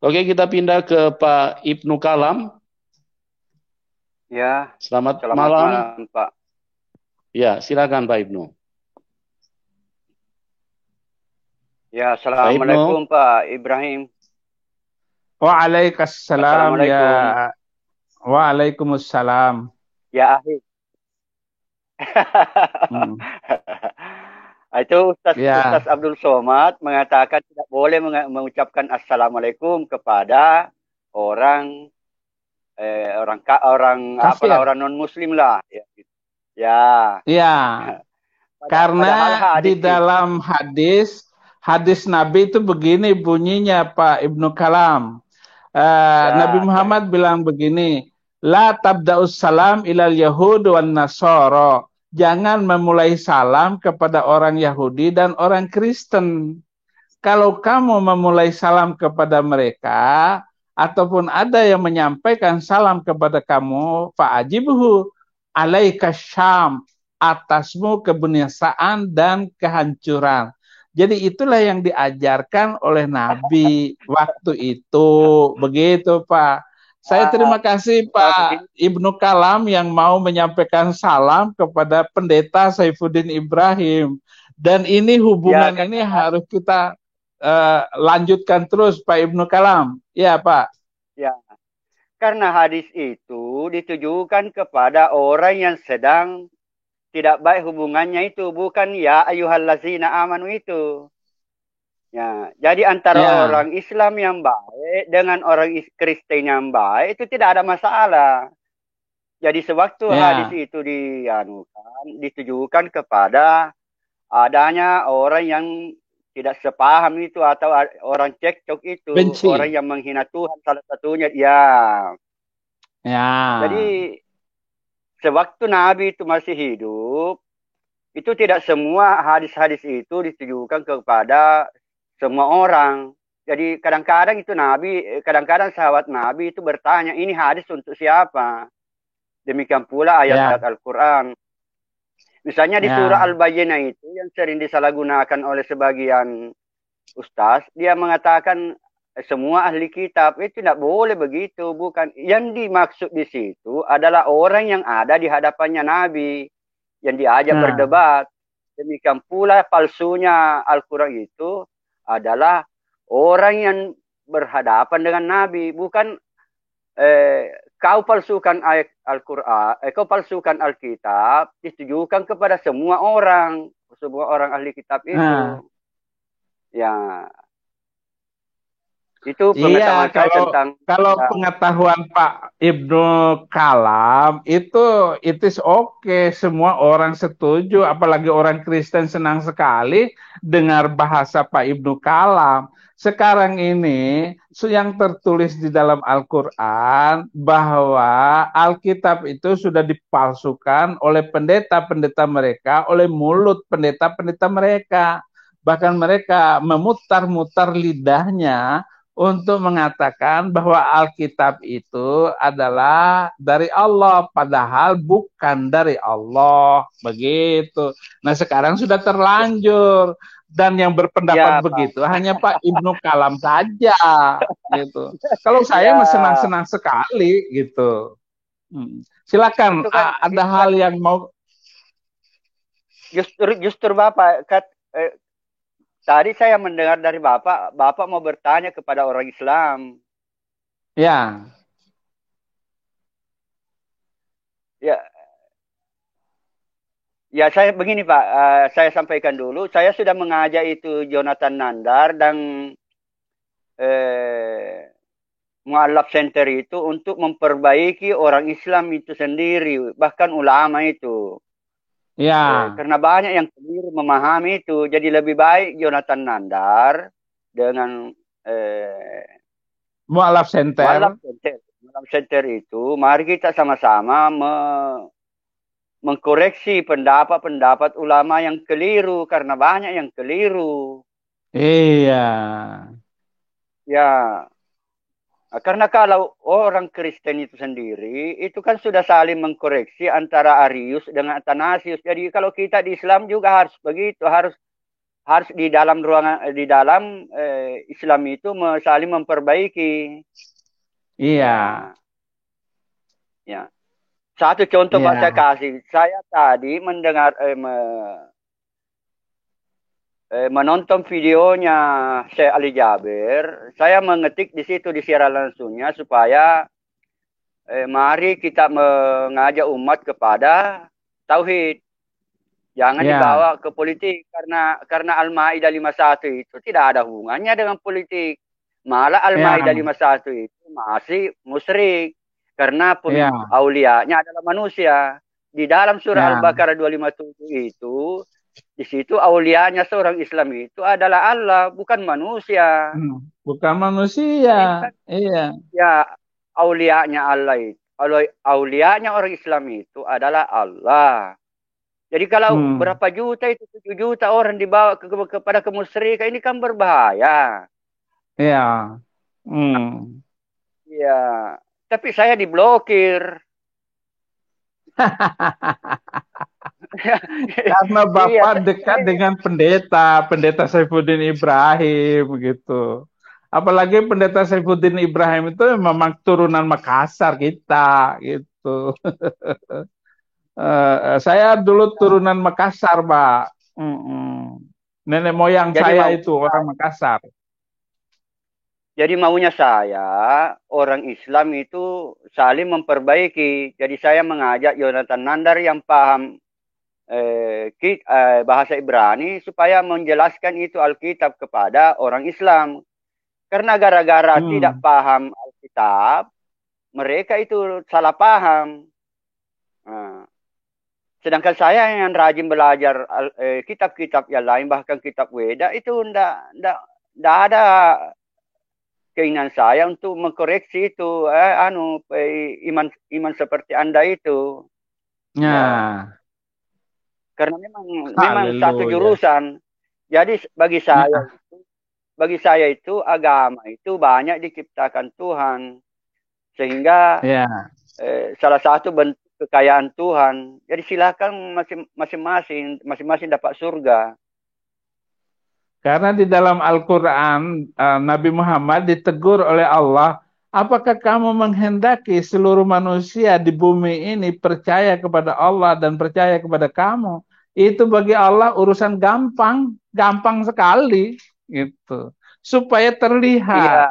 Oke, kita pindah ke Pak Ibnu Kalam. Ya, Selamat selamat malam. malam Pak. Ya, silakan Pak Ibnu. Ya, Pak Assalamualaikum Ibnu. Pak Ibrahim. Waalaikumsalam ya. Assalamualaikum. Waalaikumsalam. Ya, Ahli. Hmm. Itu Ustaz Ya, Abdul Somad mengatakan tidak boleh mengucapkan Assalamualaikum kepada orang orang apalah kafir. orang non Muslim lah. Ya, gitu. Ya. Ya, Padahal karena di hadis itu. dalam hadis Nabi itu begini bunyinya Pak Ibnu Kalam. Nabi Ya, ya, Muhammad bilang begini, La tabda'us salam ilal yahud wan nasoro. Jangan memulai salam kepada orang Yahudi dan orang Kristen. Kalau kamu memulai salam kepada mereka, ataupun ada yang menyampaikan salam kepada kamu, fa'ajibhu alaika syam, atasmu kebinasaan dan kehancuran. Jadi itulah yang diajarkan oleh Nabi waktu itu. Begitu Pak. Saya ah, terima kasih bagus Pak ini. Ibnu Kalam yang mau menyampaikan salam kepada Pendeta Saifuddin Ibrahim. Dan ini Ya, hubungan ini karena harus kita lanjutkan terus Pak Ibnu Kalam. Ya Pak. ya, karena hadis itu ditujukan kepada orang yang sedang tidak baik hubungannya itu, bukan ya ayyuhallazina amanu itu. Ya, jadi antara Ya, orang Islam yang baik dengan orang Kristen yang baik itu tidak ada masalah. Jadi sewaktu hadis ya, itu ditujukan kepada adanya orang yang tidak sepaham itu atau orang cekcok itu, orang benci. yang menghina Tuhan salah satunya. Ya, Ya, jadi sewaktu Nabi itu masih hidup, itu tidak semua hadis-hadis itu ditujukan kepada semua orang. Jadi kadang-kadang itu Nabi, kadang-kadang sahabat Nabi itu bertanya, ini hadis untuk siapa? Demikian pula ya, ayat-ayat Al-Quran. Misalnya di surah ya, Al-Bayyinah itu yang sering disalahgunakan oleh sebagian ustaz, dia mengatakan semua ahli kitab itu tidak boleh begitu. Bukan. Yang dimaksud di situ adalah orang yang ada di hadapannya Nabi, yang diajak nah, berdebat. Demikian pula palsunya Al-Quran itu adalah orang yang berhadapan dengan Nabi. Bukan kau palsukan ayat Al-Quran, kau palsukan Alkitab, ditujukan kepada semua orang ahli kitab nah. itu. Ya, itu Iya, pengetahuan saya kalau tentang kalau ya, pengetahuan Pak Ibnu Kalam itu it is okay, semua orang setuju, apalagi orang Kristen senang sekali dengar bahasa Pak Ibnu Kalam. Sekarang ini yang tertulis di dalam Al-Qur'an bahwa Alkitab itu sudah dipalsukan oleh pendeta-pendeta mereka, oleh mulut pendeta-pendeta mereka. Bahkan mereka memutar-mutar lidahnya untuk mengatakan bahwa Alkitab itu adalah dari Allah, padahal bukan dari Allah. Begitu. Nah, sekarang sudah terlanjur. Dan yang berpendapat ya Pak. begitu hanya Pak Ibnu Kalam saja. Gitu. Kalau saya mah Ya, senang-senang sekali gitu. Silakan, itu kan ada itu kan hal yang mau. justru Bapak tadi saya mendengar dari Bapak, Bapak mau bertanya kepada orang Islam. Ya, Ya, ya saya begini Pak, saya sampaikan dulu, saya sudah mengajak itu Jonathan Nandar dan eh, Mu'allaf Center itu untuk memperbaiki orang Islam itu sendiri, bahkan ulama itu. ya, Karena banyak yang keliru memahami itu. Jadi lebih baik Jonathan Nandar dengan mualaf Mu'allaf center. Center. Mu'allaf Center itu, mari kita sama-sama mengkoreksi pendapat-pendapat ulama yang keliru. Karena banyak yang keliru. Iya, Ya, karena kalau orang Kristen itu sendiri, itu kan sudah saling mengkoreksi antara Arius dengan Athanasius. Jadi kalau kita di Islam juga harus begitu, harus harus di dalam ruangan di dalam Islam itu saling memperbaiki. Iya. Ya. Satu contoh Pak Iya. saya kasih. Saya tadi mendengar menonton videonya Syekh Ali Jaber. Saya mengetik di situ di siaran langsungnya supaya mari kita mengajak umat kepada tauhid. Jangan Iya. dibawa ke politik karena Al-Maidah 51 itu tidak ada hubungannya dengan politik. Malah Al-Maidah Iya. 51 itu masih musyrik karena Iya. aulianya adalah manusia. Di dalam surah Iya. Al-Baqarah 257 itu, di situ aulianya seorang Islam itu adalah Allah, bukan manusia. Bukan manusia. Iya. Ya, aulianya Allah itu, aulianya orang Islam itu adalah Allah. Jadi kalau berapa juta itu 7 juta orang dibawa kepada kemusyrikan ini kan berbahaya. Iya. Iya. Tapi saya diblokir. Karena Bapak dekat dengan pendeta Saifuddin Ibrahim gitu. Apalagi pendeta Saifuddin Ibrahim itu memang turunan Makassar kita gitu. Saya dulu turunan Makassar, Pak. Nenek moyang Jadi saya itu orang Makassar. Jadi maunya saya, orang Islam itu saling memperbaiki. Jadi saya mengajak Yonatan Nandar yang paham bahasa Ibrani supaya menjelaskan itu Alkitab kepada orang Islam. Karena gara-gara tidak paham Alkitab, mereka itu salah paham. Sedangkan saya yang rajin belajar kitab-kitab yang lain, bahkan kitab Weda, itu ndak ada keinginan saya untuk mengkoreksi itu iman seperti Anda itu. Ya. Karena memang satu jurusan. Jadi bagi saya itu agama itu banyak diciptakan Tuhan. Sehingga salah satu bentuk kekayaan Tuhan. Jadi silakan masing-masing dapat surga. Karena di dalam Al-Quran, Nabi Muhammad ditegur oleh Allah, apakah kamu menghendaki seluruh manusia di bumi ini percaya kepada Allah dan percaya kepada kamu? Itu bagi Allah urusan gampang sekali, gitu. Supaya terlihat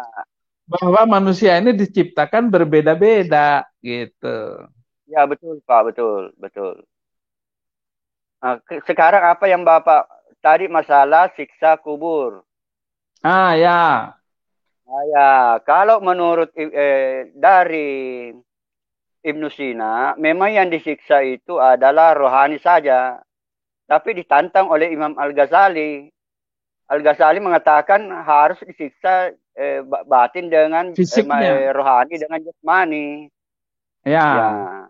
bahwa manusia ini diciptakan berbeda-beda, gitu. Ya betul Pak, betul. Nah, sekarang apa yang Bapak tadi masalah siksa kubur. Ya. Ya, kalau menurut dari Ibnu Sina, memang yang disiksa itu adalah rohani saja. Tapi ditantang oleh Imam Al-Ghazali. Al-Ghazali mengatakan harus disiksa batin dengan rohani dengan jasmani. Ya.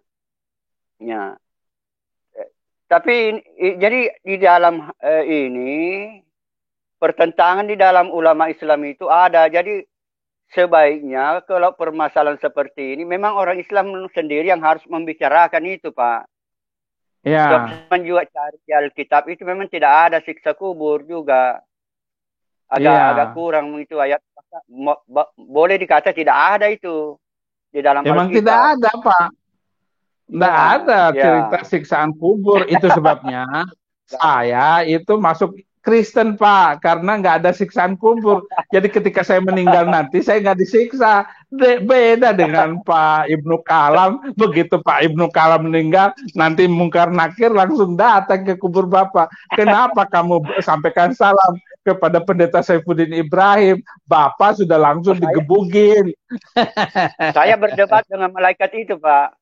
Tapi jadi di dalam ini pertentangan di dalam ulama Islam itu ada. Jadi sebaiknya kalau permasalahan seperti ini memang orang Islam sendiri yang harus membicarakan itu, Pak. Ya. Sebab juga cari di Alkitab itu memang tidak ada siksa kubur juga. Agak kurang itu ayat. Boleh dikata tidak ada itu di dalam Alkitab. Memang tidak ada, Pak. Tidak ada cerita siksaan kubur. Itu sebabnya saya itu masuk Kristen, Pak. Karena nggak ada siksaan kubur. Jadi ketika saya meninggal nanti, saya nggak disiksa. Beda dengan Pak Ibnu Kalam. Begitu Pak Ibnu Kalam meninggal, nanti Mungkar Nakir langsung datang ke kubur Bapak. Kenapa kamu sampaikan salam kepada pendeta Saifuddin Ibrahim? Bapak sudah langsung digebugin. Saya berdebat dengan malaikat itu, Pak.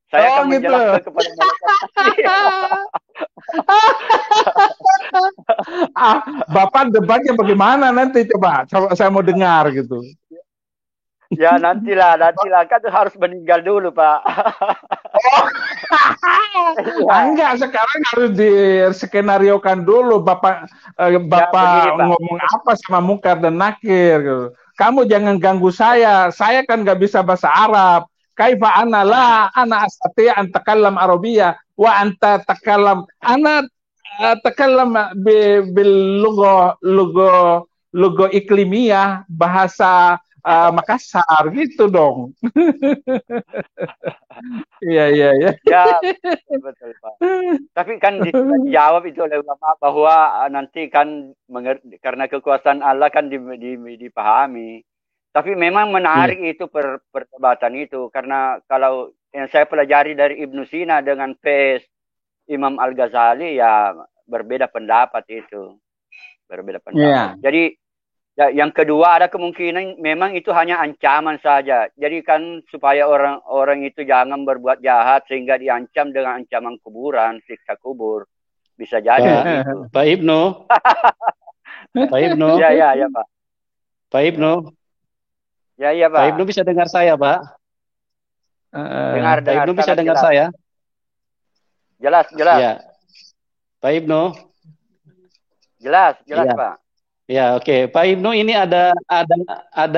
Saya akan menjelaskan kepada malaikat. Bapak debatnya bagaimana nanti coba? Saya mau dengar gitu. Ya nantilah kan harus meninggal dulu, Pak. Enggak, sekarang harus diskenariokan dulu Bapak ngomong apa sama Mungkar dan Nakir gitu. Kamu jangan ganggu saya kan nggak bisa bahasa Arab. Kaifa ana astati an takallam Arabiyya wa anta takallam ana أتكلم باللغة إقليمية bahasa Makassar gitu dong. Iya, iya, iya. Ya, betul Pak. Tapi kan dijawab itu oleh ulama bahwa nanti kan karena kekuasaan Allah kan dipahami. Tapi memang menarik itu perdebatan itu karena kalau yang saya pelajari dari Ibnu Sina dengan Imam Al-Ghazali ya berbeda pendapat itu. Berbeda pendapat. Jadi ya, yang kedua ada kemungkinan memang itu hanya ancaman saja. Jadi kan supaya orang-orang itu jangan berbuat jahat sehingga diancam dengan ancaman kuburan, siksa kubur. Bisa jadi gitu. Pak Ibnu. Pak Ibnu. Ya Pak. Pak Ibnu. Ya Pak. Pak Ibnu bisa dengar saya, Pak? Dengar. Pak Ibnu bisa dengar saya? Jelas. Ya. Pak Ibnu. Jelas Pak. Ya, oke. Pak Ibnu, ini ada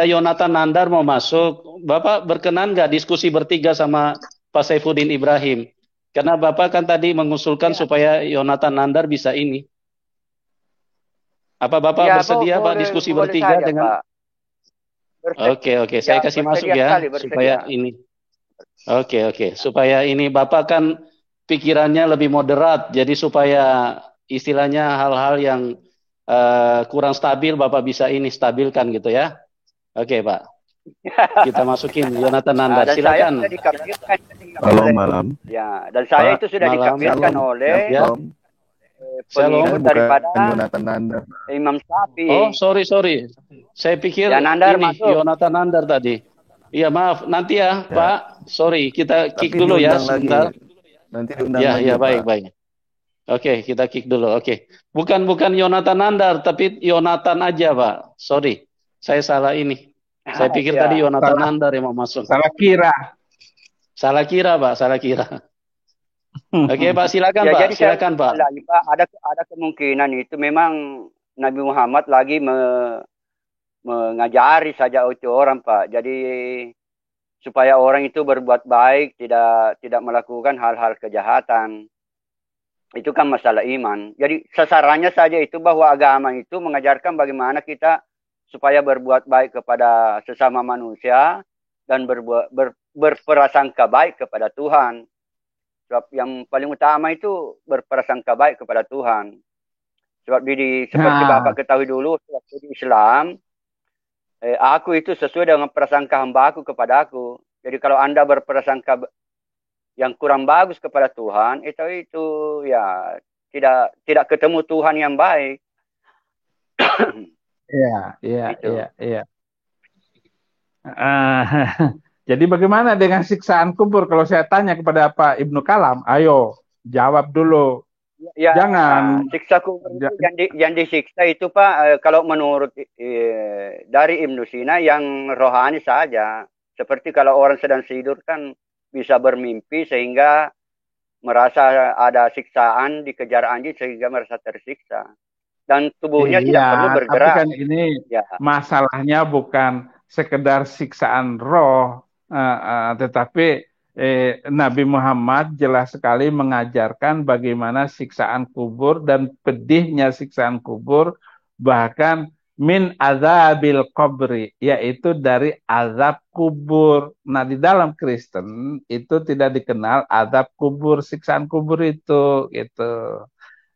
Yonatan Nandar mau masuk. Bapak berkenan nggak diskusi bertiga sama Pak Saifuddin Ibrahim? Karena Bapak kan tadi mengusulkan supaya Yonatan Nandar bisa ini. Apa Bapak bersedia Pak diskusi bertiga saja, dengan? Pak. Oke. Saya kasih masuk ya supaya ini. Oke. Supaya ini Bapak kan pikirannya lebih moderat, jadi supaya istilahnya hal-hal yang kurang stabil Bapak bisa ini stabilkan gitu ya. Oke Pak. Kita masukin Yonatan Nandar. Silakan. Halo malam. Ya, dan saya itu sudah dikafirkan oleh pengikut daripada Yonatan Nandar. Imam Syafi'i. Oh, sorry. Saya pikir ya, Nandar ini Yonatan Nandar tadi. Iya, maaf. Nanti ya, Pak. Sorry, kita kick dulu ya sebentar. Nanti diundang lagi. Ya, baik. Oke, kita kick dulu. Oke. Bukan Yonatan Nandar, tapi Yonatan aja, Pak. Sorry. Saya salah ini. Saya pikir tadi Yonatan Nandar yang mau masuk. Salah kira, Pak. Oke, Pak, silakan, ya, Pak. Jadi silakan, Pak. Lagi, Pak, ada kemungkinan itu memang Nabi Muhammad lagi mengajari saja itu orang, Pak. Jadi supaya orang itu berbuat baik, tidak melakukan hal-hal kejahatan. Itu kan masalah iman. Jadi sasarannya saja itu bahwa agama itu mengajarkan bagaimana kita supaya berbuat baik kepada sesama manusia dan berprasangka baik kepada Tuhan. Sebab yang paling utama itu berprasangka baik kepada Tuhan. Sebab seperti Bapak ketahui dulu, waktu di Islam, aku itu sesuai dengan prasangka hamba aku kepada aku. Jadi kalau Anda berprasangka yang kurang bagus kepada Tuhan, itu ya tidak ketemu Tuhan yang baik. Iya. Jadi bagaimana dengan siksaan kubur? Kalau saya tanya kepada Pak Ibnu Kalam, ayo jawab dulu. Ya, jangan siksa kubur itu yang disiksa itu Pak, kalau menurut dari Ibnu Sina yang rohani saja. Seperti kalau orang sedang tidur kan bisa bermimpi sehingga merasa ada siksaan, dikejar anjing sehingga merasa tersiksa. Dan tubuhnya tidak perlu bergerak. Tapi kan ini masalahnya bukan sekedar siksaan roh, tetapi Nabi Muhammad jelas sekali mengajarkan bagaimana siksaan kubur dan pedihnya siksaan kubur, bahkan min azabil qabri, yaitu dari azab kubur. Nah, di dalam Kristen itu tidak dikenal azab kubur, siksaan kubur itu gitu.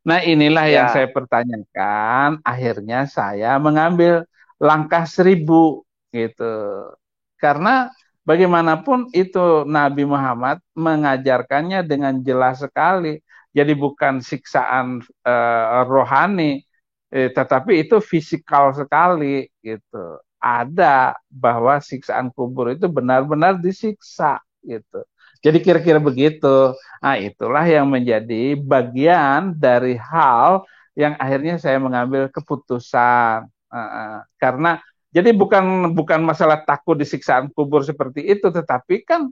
Nah, inilah yang saya pertanyakan. Akhirnya saya mengambil langkah 1000 gitu. Karena bagaimanapun itu Nabi Muhammad mengajarkannya dengan jelas sekali. Jadi bukan siksaan rohani, tetapi itu fisikal sekali gitu. Ada bahwa siksaan kubur itu benar-benar disiksa gitu. Jadi kira-kira begitu. Nah, itulah yang menjadi bagian dari hal yang akhirnya saya mengambil keputusan. Karena jadi bukan masalah takut di siksaan kubur seperti itu, tetapi kan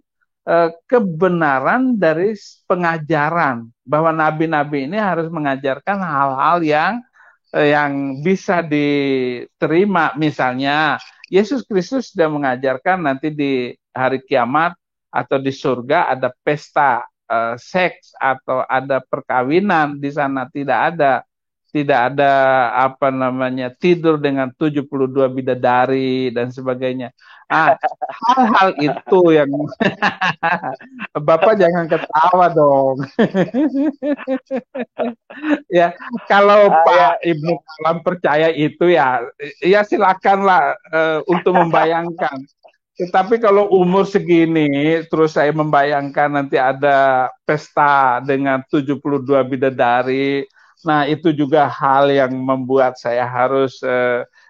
kebenaran dari pengajaran bahwa nabi-nabi ini harus mengajarkan hal-hal yang bisa diterima. Misalnya Yesus Kristus sudah mengajarkan nanti di hari kiamat atau di surga ada pesta seks atau ada perkawinan di sana, tidak ada. Tidak ada apa namanya tidur dengan 72 bidadari dan sebagainya. Hal-hal itu yang Bapak jangan ketawa dong. Ya, kalau Pak Ibnu Kalam percaya itu ya silakanlah untuk membayangkan. Tetapi kalau umur segini, terus saya membayangkan nanti ada pesta dengan 72 bidadari. Nah, itu juga hal yang membuat saya harus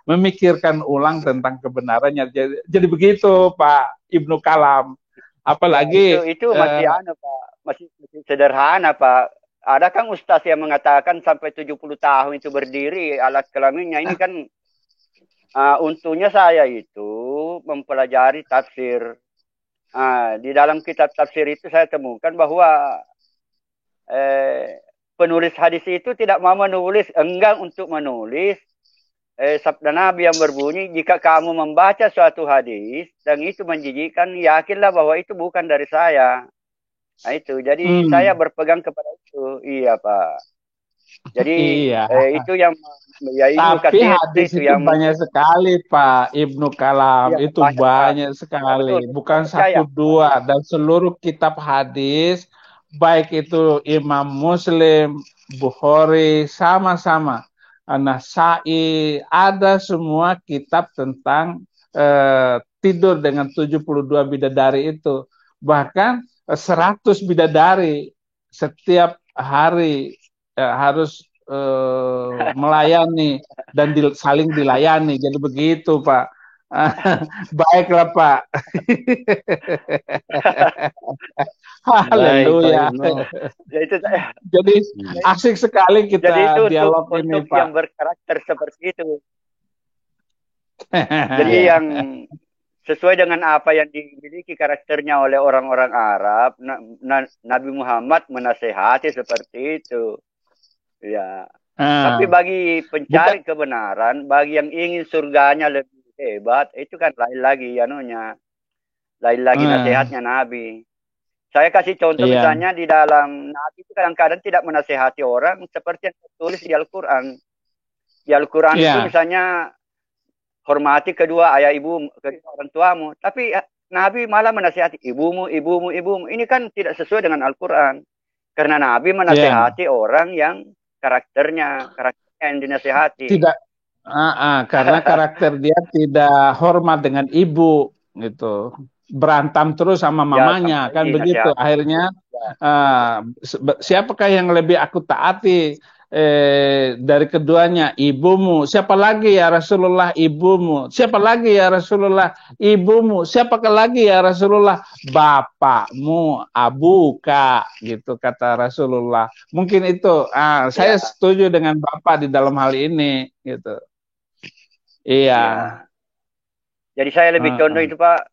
memikirkan ulang tentang kebenarannya. Jadi begitu, Pak Ibnu Kalam. Apalagi itu masih Pak, masih sederhana, Pak. Ada kan ustaz yang mengatakan sampai 70 tahun itu berdiri alat kelaminnya. Ini kan untungnya saya itu mempelajari tafsir. Di dalam kitab tafsir itu saya temukan bahwa penulis hadis itu tidak mau menulis, enggan untuk menulis sabda Nabi yang berbunyi, jika kamu membaca suatu hadis dan itu menjijikkan, yakinlah bahwa itu bukan dari saya. Nah itu, jadi saya berpegang kepada itu. Iya, Pak. Jadi itu yang tapi hadis itu yang banyak sekali, Pak Ibnu Kalam. Itu banyak sekali, bukan satu dua, dan seluruh kitab hadis, baik itu Imam Muslim, Bukhari, sama-sama Nasai, ada semua kitab tentang tidur dengan 72 bidadari itu. Bahkan 100 bidadari setiap hari harus melayani dan saling dilayani. Jadi begitu, Pak. Baiklah, Pak. Haleluya. Jadi asik sekali kita dialog ini, Pak. Yang berkarakter seperti itu. Jadi yang sesuai dengan apa yang dimiliki karakternya oleh orang-orang Arab, Nabi Muhammad menasehati seperti itu. Ya. Tapi bagi pencari kebenaran, bagi yang ingin surganya lebih hebat, itu kan lain lagi lain lagi nasihatnya Nabi. Saya kasih contoh misalnya di dalam Nabi itu kadang-kadang tidak menasehati orang seperti yang tertulis di Al-Quran. Di Al-Quran itu misalnya hormati kedua ayah ibumu, kedua orang tuamu. Tapi Nabi malah menasehati ibumu. Ini kan tidak sesuai dengan Al-Quran. Karena Nabi menasehati orang yang karakternya yang dinasehati. Tidak, karena karakter dia tidak hormat dengan ibu, gitu. Berantem terus sama mamanya, kan begitu. Akhirnya, siapakah yang lebih aku taati dari keduanya? Ibumu. Siapa lagi ya Rasulullah? Ibumu. Siapa lagi ya Rasulullah? Ibumu. Siapakah lagi ya Rasulullah? Bapakmu, abuka, gitu kata Rasulullah. Mungkin itu saya setuju dengan Bapak di dalam hal ini, gitu. Iya. Jadi saya lebih contoh itu, Pak,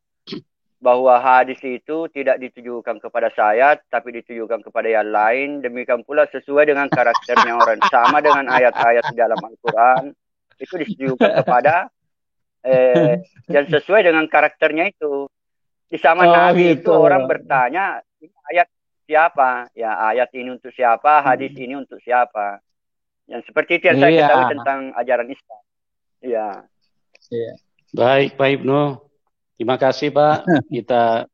bahwa hadis itu tidak ditujukan kepada saya, tapi ditujukan kepada yang lain. Demikian pula sesuai dengan karakternya orang. Sama dengan ayat-ayat di dalam Al-Quran, itu ditujukan kepada yang sesuai dengan karakternya itu. Di zaman Nabi itu orang bertanya, ini ayat siapa? Ya, ayat ini untuk siapa? Hadis ini untuk siapa? Yang seperti itu yang saya ketahui tentang ajaran Islam. Iya. Baik, Pak Ibnu. Terima kasih, Pak. Kita